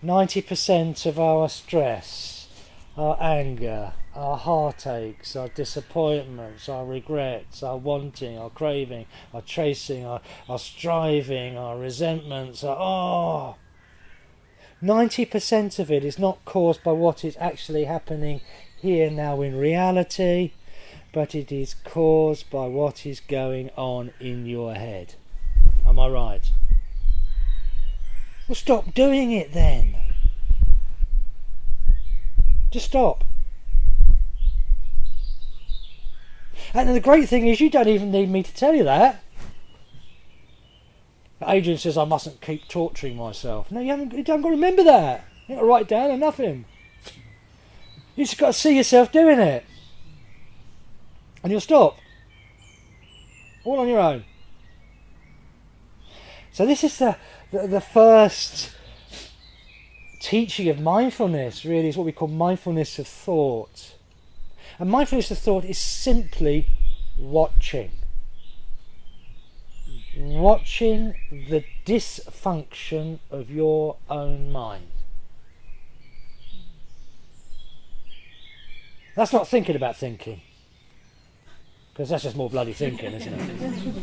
90% of our stress, our anger, our heartaches, our disappointments, our regrets, our wanting, our craving, our chasing, our striving, our resentments, 90% of it is not caused by what is actually happening here now in reality, but it is caused by what is going on in your head. Am I right? Well, stop doing it then. Just stop. And the great thing is you don't even need me to tell you that. Adrian says I mustn't keep torturing myself. No, you haven't got to remember that. You haven't got to write it down or nothing. You just got to see yourself doing it. And you'll stop. All on your own. So this is the first teaching of mindfulness, really, is what we call mindfulness of thought. And mindfulness of thought is simply watching. Watching the dysfunction of your own mind. That's not thinking about thinking. Because that's just more bloody thinking, isn't it?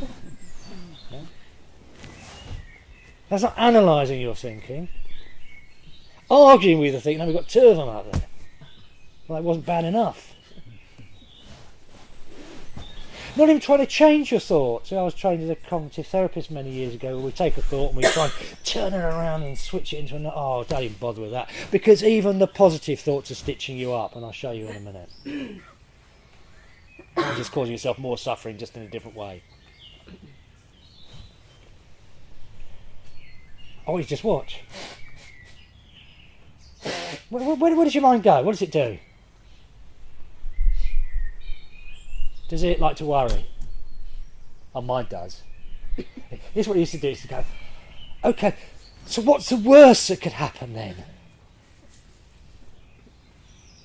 Yeah? That's not analysing your thinking. Arguing with the thinking. Now we've got two of them out there. Well, that wasn't bad enough. Not even trying to change your thoughts. I was trained as a cognitive therapist many years ago where we take a thought and we try and turn it around and switch it into another. Oh, don't even bother with that. Because even the positive thoughts are stitching you up, and I'll show you in a minute. You're just causing yourself more suffering, just in a different way. Oh, you just watch. Where does your mind go? What does it do? Does it like to worry? Oh, mine does. Here's what it used to do, is to go, okay, so what's the worst that could happen then?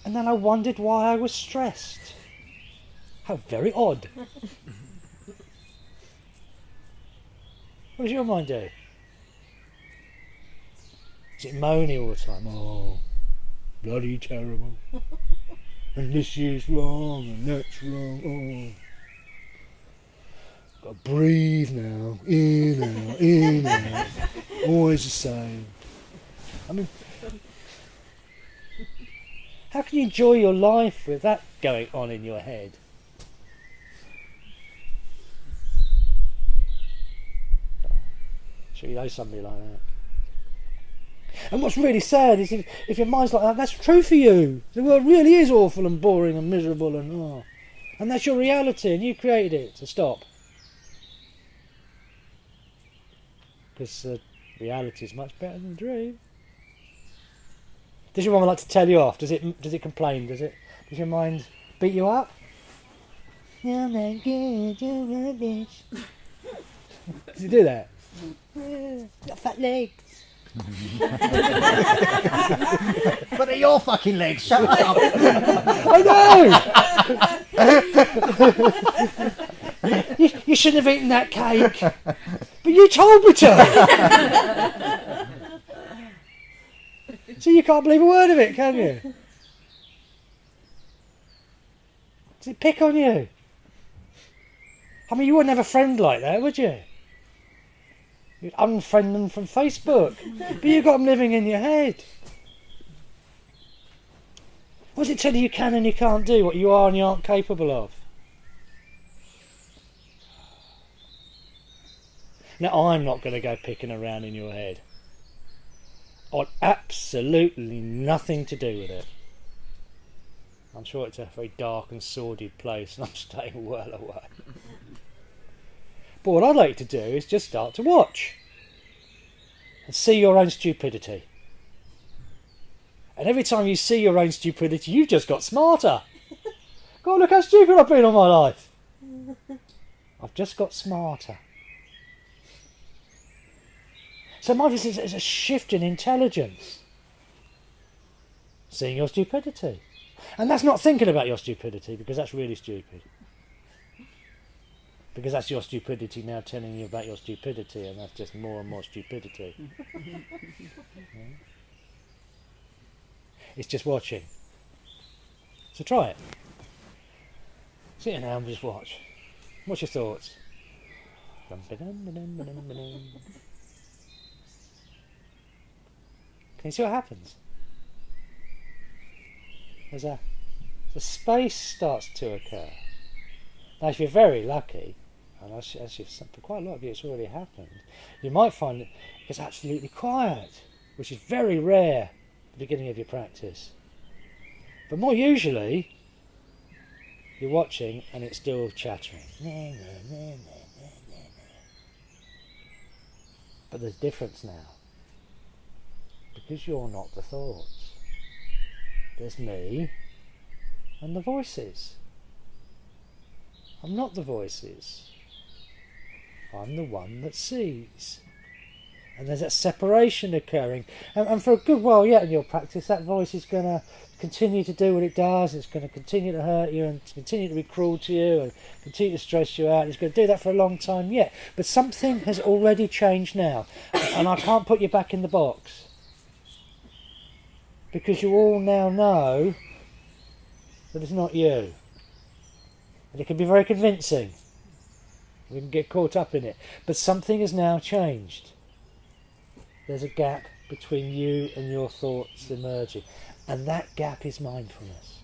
And then I wondered why I was stressed. How very odd. What does your mind do? Is it moany all the time? Oh, bloody terrible. And this is wrong, and that's wrong. Oh, got to breathe now. In, out. Always the same. I mean, how can you enjoy your life with that going on in your head? Sure, you know somebody like that. And what's really sad is if your mind's like that, that's true for you. The world really is awful and boring and miserable and that's your reality and you created it. So stop. Because reality is much better than the dream. Does your mind like to tell you off? Does it complain? Does your mind beat you up? You're not good, you're rubbish. Does it do that? Got fat legs. But they're your fucking legs, shut up. I know. You shouldn't have eaten that cake, but you told me to. So you can't believe a word of it, can you? Does it pick on you? I mean, you wouldn't have a friend like that, would you? You'd unfriend them from Facebook, but you've got them living in your head. What does it tell you you can and you can't do, what you are and you aren't capable of? Now, I'm not going to go picking around in your head. I want absolutely nothing to do with it. I'm sure it's a very dark and sordid place and I'm staying well away. But what I'd like to do is just start to watch and see your own stupidity. And every time you see your own stupidity, you've just got smarter. God, look how stupid I've been all my life. I've just got smarter. So mindfulness is a shift in intelligence. Seeing your stupidity. And that's not thinking about your stupidity, because that's really stupid. Because that's your stupidity now telling you about your stupidity, and that's just more and more stupidity. Yeah. It's just watching. So try it. Sit down and just watch. What's your thoughts? Can you see what happens? The space starts to occur. Now, if you're very lucky, and actually for quite a lot of you it's already happened, you might find that it's absolutely quiet, which is very rare at the beginning of your practice. But more usually, you're watching and it's still chattering. But there's a difference now. Because you're not the thoughts. There's me and the voices. I'm not the voices. I'm the one that sees. And there's that separation occurring. And for a good while yet in your practice, that voice is going to continue to do what it does. It's going to continue to hurt you and continue to be cruel to you and continue to stress you out. It's going to do that for a long time yet. But something has already changed now. And I can't put you back in the box. Because you all now know that it's not you. And it can be very convincing. We can get caught up in it. But something has now changed. There's a gap between you and your thoughts emerging. And that gap is mindfulness.